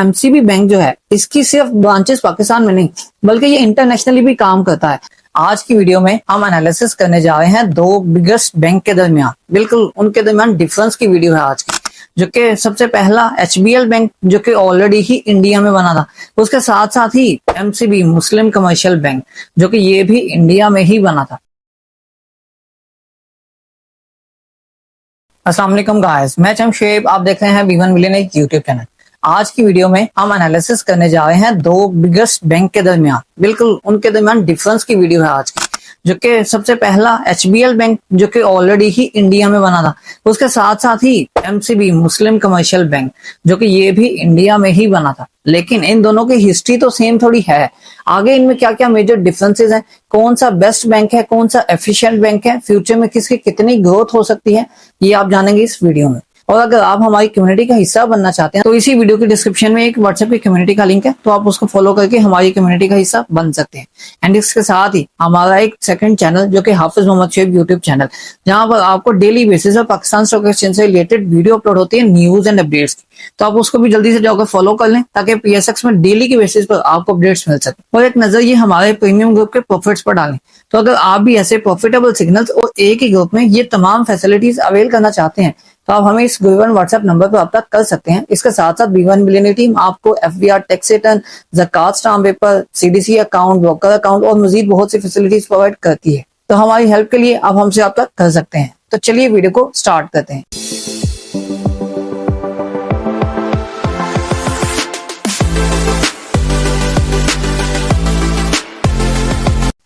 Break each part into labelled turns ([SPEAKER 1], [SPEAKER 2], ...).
[SPEAKER 1] MCB bank जो है इसकी सिर्फ ब्रांचेस पाकिस्तान में नहीं बल्कि ये इंटरनेशनली भी काम करता है। आज की वीडियो में हम एनालिसिस करने जा रहे हैं दो बिगेस्ट बैंक के दरमियान, बिल्कुल उनके दरमियान डिफरेंस की वीडियो है आज की। जो कि सबसे पहला एचबीएल बैंक जो कि ऑलरेडी ही इंडिया में बना था, उसके साथ साथ ही एमसीबी मुस्लिम कमर्शियल बैंक जो कि ये भी इंडिया में ही बना था। अस्सलाम वालेकुम गाइस, मैं शमशेब, आप देख रहे हैं V1 मिलियनेयर यूट्यूब चैनल। आज की वीडियो में हम एनालिसिस करने जा रहे हैं दो बिगेस्ट बैंक के दरमियान, बिल्कुल उनके दरमियान डिफरेंस की वीडियो है आज की। जो कि सबसे पहला एचबीएल बैंक जो कि ऑलरेडी ही इंडिया में बना था, उसके साथ साथ ही एमसीबी मुस्लिम कमर्शियल बैंक जो कि ये भी इंडिया में ही बना था। लेकिन इन दोनों की हिस्ट्री तो सेम थोड़ी है, आगे इनमें क्या क्या मेजर डिफरेंसेस हैं, कौन सा बेस्ट बैंक है, कौन सा एफिशिएंट बैंक है, फ्यूचर में किसकी कितनी ग्रोथ हो सकती है, ये आप जानेंगे इस वीडियो में। और अगर आप हमारी कम्युनिटी का हिस्सा बनना चाहते हैं तो इसी वीडियो के डिस्क्रिप्शन में एक व्हाट्सएप की कम्युनिटी का लिंक है, तो आप उसको फॉलो करके हमारी कम्युनिटी का हिस्सा बन सकते हैं। एंड इसके साथ ही हमारा एक सेकंड चैनल जो कि हाफिज मोहम्मद शेब यूट्यूब चैनल, जहां पर आपको डेली बेसिस पर पाकिस्तान स्टॉक एक्सचेंज से रिलेटेड वीडियो अपलोड होती है, न्यूज एंड अपडेट्स की, तो आप उसको भी जल्दी से जाकर फॉलो कर लें ताकि पीएसएक्स में डेली के बेसिस पर आपको अपडेट्स मिल सके। और एक नजर ये हमारे प्रीमियम ग्रुप के प्रॉफिट्स पर डालें, तो अगर आप भी ऐसे प्रॉफिटेबल सिग्नल्स और एक ही ग्रुप में ये तमाम फैसिलिटीज अवेल करना चाहते हैं तो आप हमें इस गिवन व्हाट्सएप नंबर पर रब्ता कर सकते हैं। इसके साथ साथ V1 मिलियनेयर टीम आपको एफबीआर टैक्स रिटर्न, ज़कात stamp paper, CDC account, broker account और मजीद बहुत सी फैसिलिटीज प्रोवाइड करती है। तो हमारी हेल्प के लिए आप हमसे रब्ता कर सकते हैं। तो चलिए वीडियो को स्टार्ट करते हैं।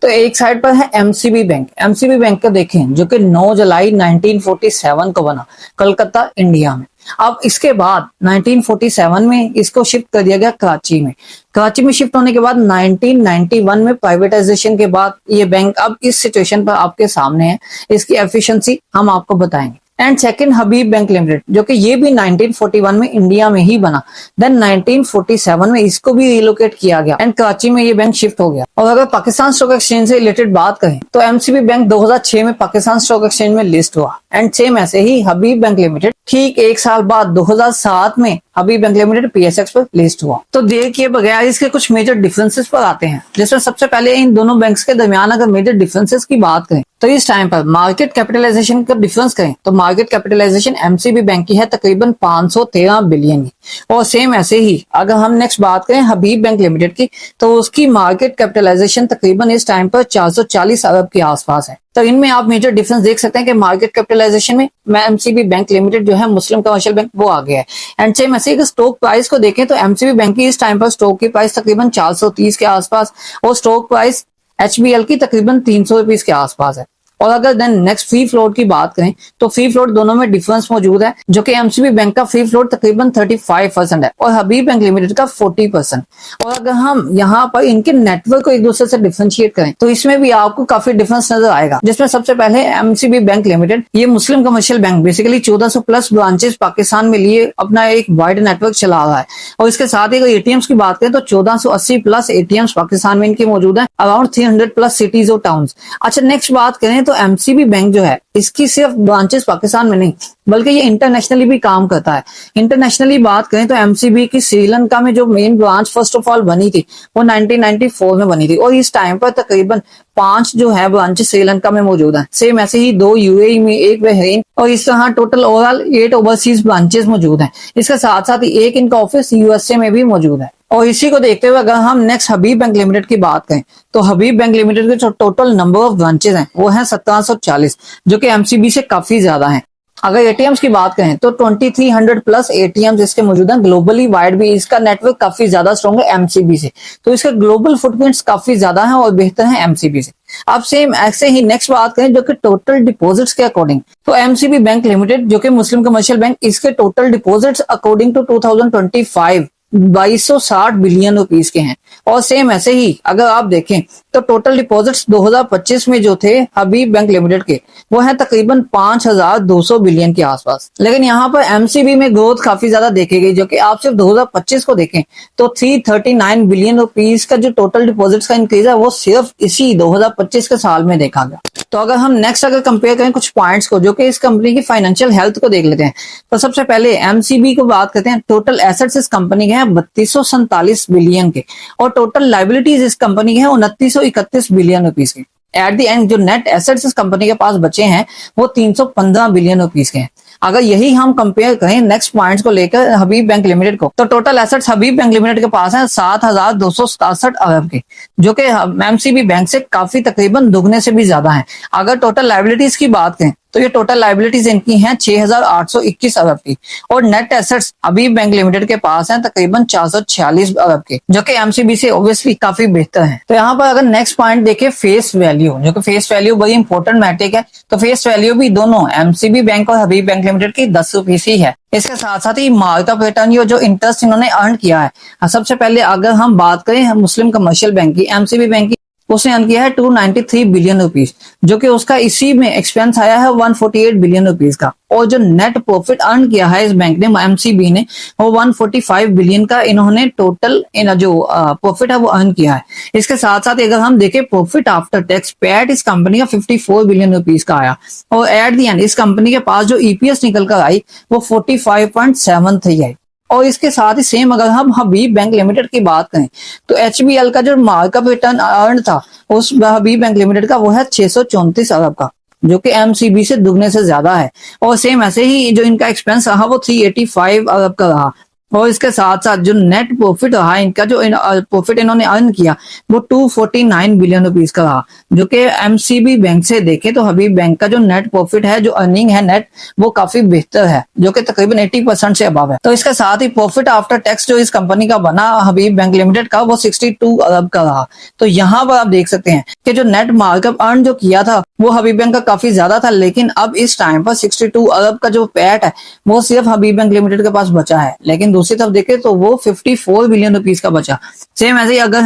[SPEAKER 1] तो एक साइड पर है एमसीबी बैंक। एमसीबी बैंक को देखें जो कि 9 जुलाई 1947 को बना कलकत्ता इंडिया में। अब इसके बाद 1947 में इसको शिफ्ट कर दिया गया कराची में। कराची में शिफ्ट होने के बाद 1991 में प्राइवेटाइजेशन के बाद ये बैंक अब इस सिचुएशन पर आपके सामने है। इसकी एफिशिएंसी हम आपको बताएंगे। And second Habib bank limited जो कि ये भी 1941 में इंडिया में ही बना, देन 1947 में इसको भी रिलोकेट किया गया एंड कराची में ये बैंक शिफ्ट हो गया। और अगर पाकिस्तान स्टॉक एक्सचेंज से रिलेटेड बात करें तो एमसीबी बैंक 2006 में पाकिस्तान स्टॉक एक्सचेंज में लिस्ट हुआ एंड सेम ऐसे ही हबीब बैंक लिमिटेड ठीक एक साल बाद 2007 में हबीब बैंक लिमिटेड पीएसएक्स पर लिस्ट हुआ। तो देर किए बगैर इसके कुछ मेजर डिफरेंसेस पर आते हैं, जिसमें सबसे पहले इन दोनों बैंक्स के दरमियान अगर मेजर डिफरेंसेस की बात करें तो इस टाइम पर मार्केट कैपिटलाइजेशन का डिफरेंस करें तो मार्केट कैपिटलाइजेशन एमसीबी बैंक की है तकरीबन 513 बिलियन की। और सेम ऐसे ही अगर हम नेक्स्ट बात करें हबीब बैंक लिमिटेड की तो उसकी मार्केट कैपिटलाइजेशन तकरीबन इस टाइम पर 440 अरब के आसपास है। तो इनमें आप मेजर डिफरेंस देख सकते हैं कि मार्केट कैपिटलाइजेशन में एमसीबी बैंक लिमिटेड जो है मुस्लिम कमर्शियल बैंक वो आ गया है। एंड सेम ऐसे ही स्टॉक प्राइस को देखें तो एमसीबी बैंक की इस टाइम पर स्टॉक की प्राइस तकरीबन 430 के आसपास और स्टॉक प्राइस एचबीएल की तकरीबन 300 रुपीज के आसपास है। और अगर देन नेक्स्ट फ्री फ्लोट की बात करें तो फ्री फ्लोट दोनों में डिफरेंस मौजूद है, जो कि एमसीबी बैंक का फ्री फ्लोट तकरीबन 35% है और हबीब बैंक लिमिटेड का 40%। और अगर हम यहाँ पर इनके नेटवर्क को एक दूसरे से डिफरेंशिएट करें तो इसमें भी आपको काफी डिफरेंस नजर आएगा, जिसमें सबसे पहले एमसीबी बैंक लिमिटेड ये Muslim commercial bank basically 1400 plus branches Pakistan में लिए अपना एक वाइड नेटवर्क चला रहा है। और इसके साथ ही अगर एटीएम्स की बात करें तो 1480 प्लस एटीएम्स पाकिस्तान में इनके मौजूद है, अराउंड 300 प्लस सिटीज और टाउन्स। अच्छा, नेक्स्ट बात करें तो एमसीबी बैंक जो है इसकी सिर्फ ब्रांचेस पाकिस्तान में नहीं बल्कि ये इंटरनेशनली भी काम करता है। इंटरनेशनली बात करें तो एमसीबी की श्रीलंका में जो main branch first of all बनी थी वो 1994 में बनी थी और इस टाइम पर तकरीबन 5 जो है ब्रांचेस श्रीलंका में मौजूद हैं। सेम ऐसे ही 2 यूएई में, 1 बहरीन और इस तरह टोटल ओवरऑल 8 ओवरसीज ब्रांचेस मौजूद हैं। इसके साथ साथ ही एक इनका ऑफिस यूएसए में भी मौजूद है। और इसी को देखते हुए अगर हम नेक्स्ट हबीब बैंक लिमिटेड की बात करें तो हबीब बैंक लिमिटेड के जो टोटल नंबर ऑफ ब्रांचेस हैं वो है 1740, जो कि एमसीबी से काफी ज्यादा हैं। अगर एटीएम्स की बात करें तो 2300 प्लस एटीएम्स इसके मौजूद हैं। ग्लोबली वाइड भी इसका नेटवर्क काफी ज्यादा स्ट्रॉन्ग है एमसीबी से, तो इसके ग्लोबल फुटप्रिंट्स काफी ज्यादा है और बेहतर है एमसीबी से। अब सेम ऐसे ही नेक्स्ट बात करें जो कि टोटल डिपॉजिट्स के अकॉर्डिंग तो एमसीबी बैंक लिमिटेड जो कि मुस्लिम कमर्शियल बैंक, इसके total deposits according to 2025 2260 billion rupees के हैं। और सेम ऐसे ही अगर आप देखें तो टोटल डिपॉजिट्स 2025 में जो थे हबीब बैंक लिमिटेड के, वो है तकरीबन 5200 बिलियन के आसपास। लेकिन यहाँ पर एमसीबी में ग्रोथ काफी ज्यादा देखी गई, जो कि आप सिर्फ 2025 को देखें तो 339 बिलियन रुपीस का जो टोटल डिपॉजिट्स का इंक्रीज है वो सिर्फ इसी 2025 के साल में देखा गया। तो अगर हम नेक्स्ट अगर कंपेयर करें कुछ पॉइंट्स को जो कि इस कंपनी की फाइनेंशियल हेल्थ को देख लेते हैं, तो सबसे पहले एमसीबी को बात करते हैं। टोटल एसेट्स इस कंपनी के हैं 3247 बिलियन के, और टोटल लाइबिलिटीज इस कंपनी के हैं 2931 बिलियन रुपीस के। एट द एंड जो नेट एसेट्स इस कंपनी के पास बचे हैं वो 315 बिलियन रुपीस के हैं। अगर यही हम कंपेयर करें नेक्स्ट पॉइंट्स को लेकर हबीब बैंक लिमिटेड को, तो टोटल एसेट्स हबीब बैंक लिमिटेड के पास है 7267 अरब के, जो कि एमसीबी बैंक से काफी तकरीबन दुगने से भी ज्यादा है। अगर टोटल लाइबिलिटीज की बात करें तो ये टोटल लाइबिलिटीज इनकी हैं 6821 अरब की, और नेट एसेट्स हबीब बैंक लिमिटेड के पास हैं तकरीबन 446 अरब के, जो कि एमसीबी से ऑब्वियसली काफी बेहतर है। तो यहाँ पर अगर नेक्स्ट पॉइंट देखें फेस वैल्यू, जो कि फेस वैल्यू बड़ी इंपॉर्टेंट मैट्रिक है, तो फेस वैल्यू भी दोनों एमसीबी बैंक और हबीब बैंक लिमिटेड की 10 रुपीस ही है। इसके साथ साथ ही मार्कअप रिटर्न जो इंटरेस्ट इन्होंने अर्न किया है, सबसे पहले अगर हम बात करें मुस्लिम कमर्शियल बैंक की, एमसीबी बैंक की, उसने अर्न किया है 293 बिलियन रुपीस, जो कि उसका इसी में एक्सपेंस आया है 148 बिलियन रुपीस का। और जो नेट प्रॉफिट अर्न किया है इस बैंक ने, एमसीबी ने, वो 145 बिलियन का इन्होंने टोटल जो प्रॉफिट है वो अर्न किया है। इसके साथ साथ अगर हम देखें प्रॉफिट आफ्टर टैक्स पैट इस कंपनी का 54 बिलियन रुपीस का आया, और एट दी एंड इस कंपनी के पास जो ईपीएस निकल कर आई वो 45.73 आई। और इसके साथ ही सेम अगर हम हबीब बैंक लिमिटेड की बात करें तो एचबीएल का जो मार्कअप रिटर्न अर्न था उस हबीब बैंक लिमिटेड का वो है 634 अरब का, जो कि एमसीबी से दुगने से ज्यादा है। और सेम ऐसे ही जो इनका एक्सपेंस रहा वो 385 अरब का रहा। और इसके साथ साथ जो नेट प्रॉफिट रहा इनका, जो प्रॉफिट इन्होंने अर्न किया वो 249 बिलियन रुपीस का रहा, जो कि एमसीबी बैंक से देखें तो हबीब बैंक का जो नेट प्रॉफिट है, जो अर्निंग है नेट, वो काफी बेहतर है, जो कि तकरीबन 80% से अबव है। तो इसके साथ ही प्रॉफिट आफ्टर टैक्स जो इस कंपनी का बना हबीब बैंक लिमिटेड का वो 62 अरब का रहा। तो यहाँ पर आप देख सकते हैं कि जो नेट मार्कअप अर्न जो किया था वो हबीब बैंक का काफी ज्यादा था, लेकिन अब इस टाइम पर 62 अरब का जो पैट है वो सिर्फ हबीब बैंक लिमिटेड के पास बचा है। लेकिन दूसरी तरफ देखें तो वो 54 बिलियन रुपीस का बचा। सेम ऐसे ही अगर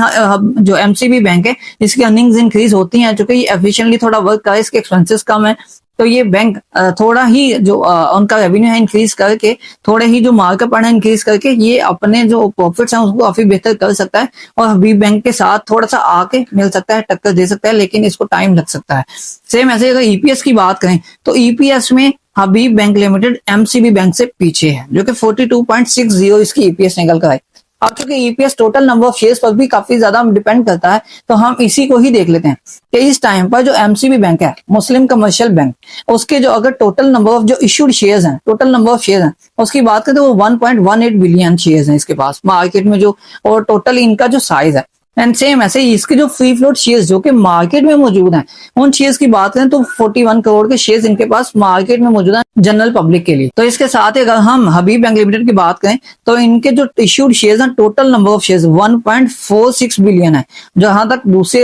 [SPEAKER 1] जो एमसीबी बैंक है इसकी अर्निंग्स इंक्रीज होती हैं, जो कि एफिशिएंटली थोड़ा वर्क करे, इसके एक्सपेंसेस कम है, तो ये बैंक थोड़ा ही जो उनका रेवेन्यू है इंक्रीज करके, थोड़े ही जो मार्कअप है इंक्रीज करके ये अपने जो प्रॉफिट्स हैं उसको काफी बेहतर कर सकता है, और हबीब बैंक के साथ थोड़ा सा आके मिल सकता है, टक्कर दे सकता है, लेकिन इसको टाइम लग सकता है। सेम ऐसे अगर ईपीएस की बात करें तो ईपीएस में हबीब बैंक लिमिटेड एमसीबी बैंक से पीछे है, जो कि 42.60 इसकी ईपीएस निकल कर आई। अब चूंकि EPS total number of shares पर भी काफी ज्यादा डिपेंड करता है, तो हम इसी को ही देख लेते हैं कि इस टाइम पर जो एमसीबी बैंक है, मुस्लिम कमर्शियल बैंक, उसके जो अगर टोटल नंबर ऑफ जो इशूड शेयर्स हैं, टोटल नंबर ऑफ शेयर्स हैं उसकी बात करें तो वो 1.18 बिलियन शेयर्स हैं इसके पास मार्केट में जो, और टोटल इनका जो साइज है। एंड सेम ऐसे ही इसके जो फ्री फ्लोट शेयर्स जो कि मार्केट में मौजूद हैं, उन शेयर्स की बात करें तो 41 करोड़ के शेयर्स इनके पास मार्केट में मौजूद हैं जनरल पब्लिक के लिए। तो इसके साथ ही अगर हम हबीब बैंक लिमिटेड की बात करें तो इनके जो इश्यूड शेयर्स हैं, total number of shares 1.46 billion है, जहां तक दूसरे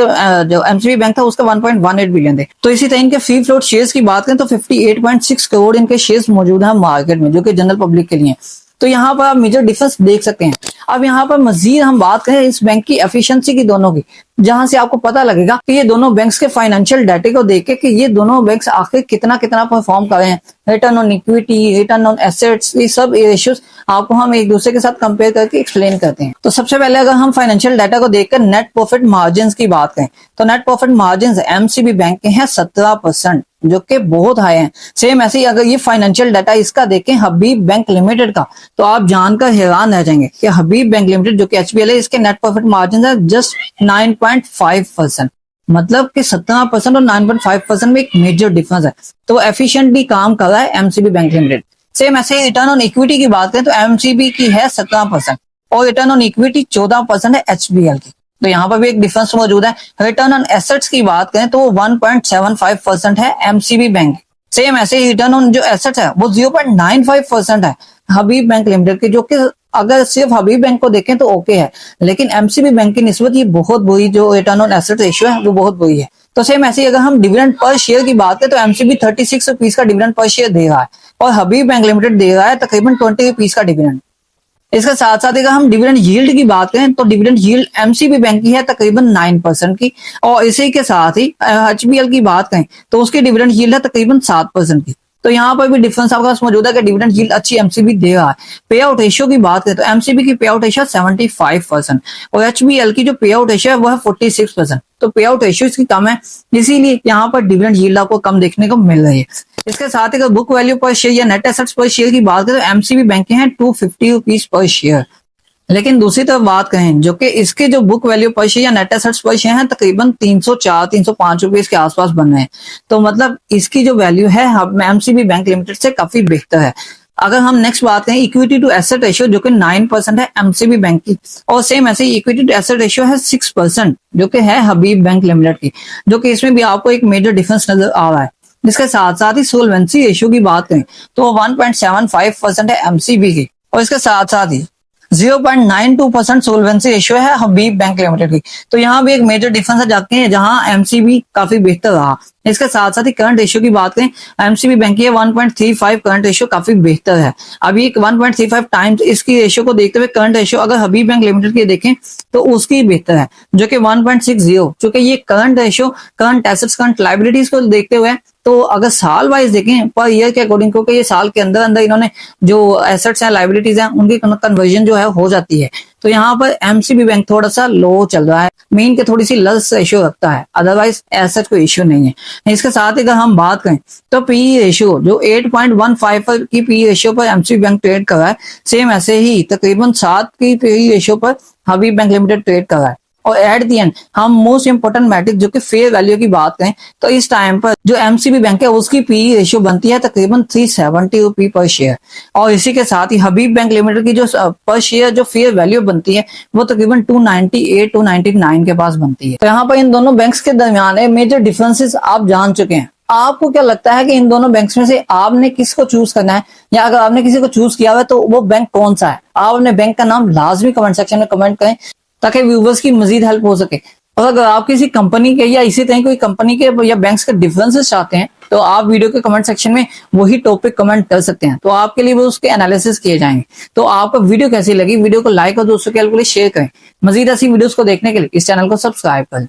[SPEAKER 1] जो एमसीबी बैंक था उसका 1.18 बिलियन थे। तो इसी तरह इनके फ्री फ्लोट शेयर्स की बात करें तो 58.6 करोड़ इनके शेयर्स मौजूद हैं मार्केट में, जो कि जनरल पब्लिक के लिए। तो यहाँ पर आप मेजर डिफरेंस देख सकते हैं। अब यहाँ पर मजीद हम बात करें इस बैंक की एफिशिएंसी की दोनों की, जहां से आपको पता लगेगा कि ये दोनों बैंक्स के फाइनेंशियल डाटे को देख के कि ये दोनों बैंक्स आखिर कितना कितना परफॉर्म कर रहे हैं, return on equity, return on assets, ये सब रेशियोज आपको हम एक दूसरे के साथ कंपेयर करके एक्सप्लेन करते हैं। तो सबसे पहले अगर हम फाइनेंशियल डाटा को देखकर नेट प्रॉफिट मार्जिन की बात करें तो net profit margin MCB bank के हैं 17%, जो कि बहुत हाई है। सेम ऐसे ही अगर ये फाइनेंशियल डाटा इसका देखें हबीब बैंक लिमिटेड का, तो आप जानकर हैरान रह जाएंगे कि हबीब बैंक लिमिटेड जो कि एचबीएल है, इसके नेट प्रॉफिट मार्जिन है जस्ट 9.5%, मतलब कि 17% और 9.5% में एक मेजर डिफरेंस है। तो एफिशिएंटली काम कर रहा है एमसीबी बैंक लिमिटेड। सेम ऐसे ही रिटर्न ऑन इक्विटी की बात करें तो एमसीबी की है 17% और रिटर्न ऑन इक्विटी 14% है एचबीएल की। तो यहाँ पर भी एक डिफरेंस मौजूद है। रिटर्न ऑन एसेट्स की बात करें तो वो 1.75% है एमसीबी बैंक। सेम ऐसे ही रिटर्न ऑन जो एसेट्स है वो 0.95% है हबीब बैंक लिमिटेड की, जो कि अगर सिर्फ हबीब बैंक को देखें तो ओके है, लेकिन एमसीबी बैंक की निस्बत ये बहुत बुरी जो रिटर्न ऑन एसेट रेशियो है वो बहुत बुरी है। तो सेम ऐसे ही अगर हम डिविडेंड पर शेयर की बात करें तो एमसीबी 36 रुपीज का डिविडेंड पर शेयर दे रहा है और हबीब बैंक लिमिटेड दे रहा है तकरीबन 20 रुपीज का डिविडेंड। इसके साथ साथ अगर हम डिविडेंड यील्ड की बात करें तो डिविडेंड यील्ड एमसीबी बैंक की है तकरीबन 9% की, और इसी के साथ ही एचबीएल की बात करें तो उसकी डिविडेंड यील्ड है तकरीबन 7% की। तो यहाँ पर भी डिफरेंस आपके पास मौजूद है कि डिविडेंड यील्ड अच्छी एमसीबी दे रहा है। पे आउट रेशियो की बात करें तो एमसीबी की पे आउट रेशियो 75% और एचबीएल की जो पे आउट रेशियो है वो है 46%। तो पे आउट रेशियो इसकी कम है, इसीलिए यहाँ पर डिविडेंड यील्ड आपको कम देखने को मिल रही है। इसके साथ ही अगर बुक वैल्यू पर शेयर या नेट एसेट्स पर शेयर की बात करें तो एमसीबी बैंक के हैं 250 रुपीज पर शेयर। लेकिन दूसरी तरफ बात करें जो कि इसके जो बुक वैल्यू पर शेयर या नेट एसेट्स पर शेयर है तकरीबन 304-305 रुपीज के आसपास बन रहे हैं। तो मतलब इसकी जो वैल्यू है एमसीबी बैंक लिमिटेड से काफी बेहतर है। अगर हम नेक्स्ट बात करें इक्विटी टू एसेट रेशियो जो कि 9% है एमसीबी बैंक की, और सेम ऐसे ही इक्विटी टू एसेट रेशियो है 6% जो कि है हबीब बैंक लिमिटेड की, जो कि इसमें भी आपको एक मेजर डिफरेंस नजर आ रहा है। इसके साथ साथ ही सोलवेंसी रेशियो की बात करें तो 1.75% है एमसीबी की, और इसके साथ साथ ही 0.92% सोलवेंसी रेशियो है हबीब बैंक लिमिटेड की। तो यहाँ भी एक मेजर डिफरेंस है जाके हैं जहां एमसीबी काफी बेहतर रहा। इसके साथ साथ ही करंट रेशियो की बात करें एमसीबी बैंक की 1.35 करंट रेशियो काफी बेहतर है। अभी 1.35 टाइम्स इसकी रेशियो को देखते हुए करंट रेशियो अगर हबीब बैंक लिमिटेड की देखें तो उसकी बेहतर है जो कि 1.60। चूंकि ये current ratio current assets current liabilities को देखते हुए, तो अगर साल वाइज देखें पर ईयर के अकॉर्डिंग, क्योंकि ये साल के अंदर अंदर इन्होंने जो एसेट्स हैं लाइबिलिटीज हैं उनकी कन्वर्जन जो है हो जाती है। तो यहाँ पर एमसीबी बैंक थोड़ा सा लो चल रहा है, मीन के थोड़ी सी लस रेशियो रखता है, अदरवाइज एसेट कोई इश्यू नहीं है। इसके साथ ही अगर हम बात करें तो पीई रेशियो जो 8.15 की पीई रेशियो पर एमसीबी बैंक ट्रेड कर रहा है, सेम ऐसे ही तकरीबन 7 की पीई रेशियो पर हबीब बैंक लिमिटेड ट्रेड कर रहा है। और एट दी एंड हम मोस्ट इंपोर्टेंट मैट्रिक जो कि फेयर वैल्यू की बात करें तो इस टाइम पर जो एमसीबी बैंक है उसकी पीई रेशियो बनती है तकरीबन 370 रुपी पर शेयर, और इसी के साथ ही हबीब बैंक लिमिटेड की जो पर शेयर जो फेयर वैल्यू बनती है वो तकरीबन 298-299 के पास बनती है। तो यहाँ पर इन दोनों बैंक्स के दरमियान मेजर डिफरेंसेस आप जान चुके हैं। आपको क्या लगता है कि इन दोनों बैंक्स में से आपने किसको चूज करना है, या अगर आपने किसी को चूज किया हुआ है तो वो बैंक कौन सा है? आप अपने बैंक का नाम लाजमी कमेंट सेक्शन में कमेंट करें ताकि व्यूवर्स की मजीद हेल्प हो सके। और अगर आप किसी कंपनी के या इसी तरह कोई कंपनी के या बैंक्स के डिफरेंसेस चाहते हैं तो आप वीडियो के कमेंट सेक्शन में वही टॉपिक कमेंट कर सकते हैं, तो आपके लिए वो उसके एनालिसिस किए जाएंगे। तो आपको वीडियो कैसी लगी, वीडियो को लाइक और दोस्तों के हेल्प के लिए शेयर करें। मजीद ऐसी वीडियोस को देखने के लिए इस चैनल को सब्सक्राइब करें।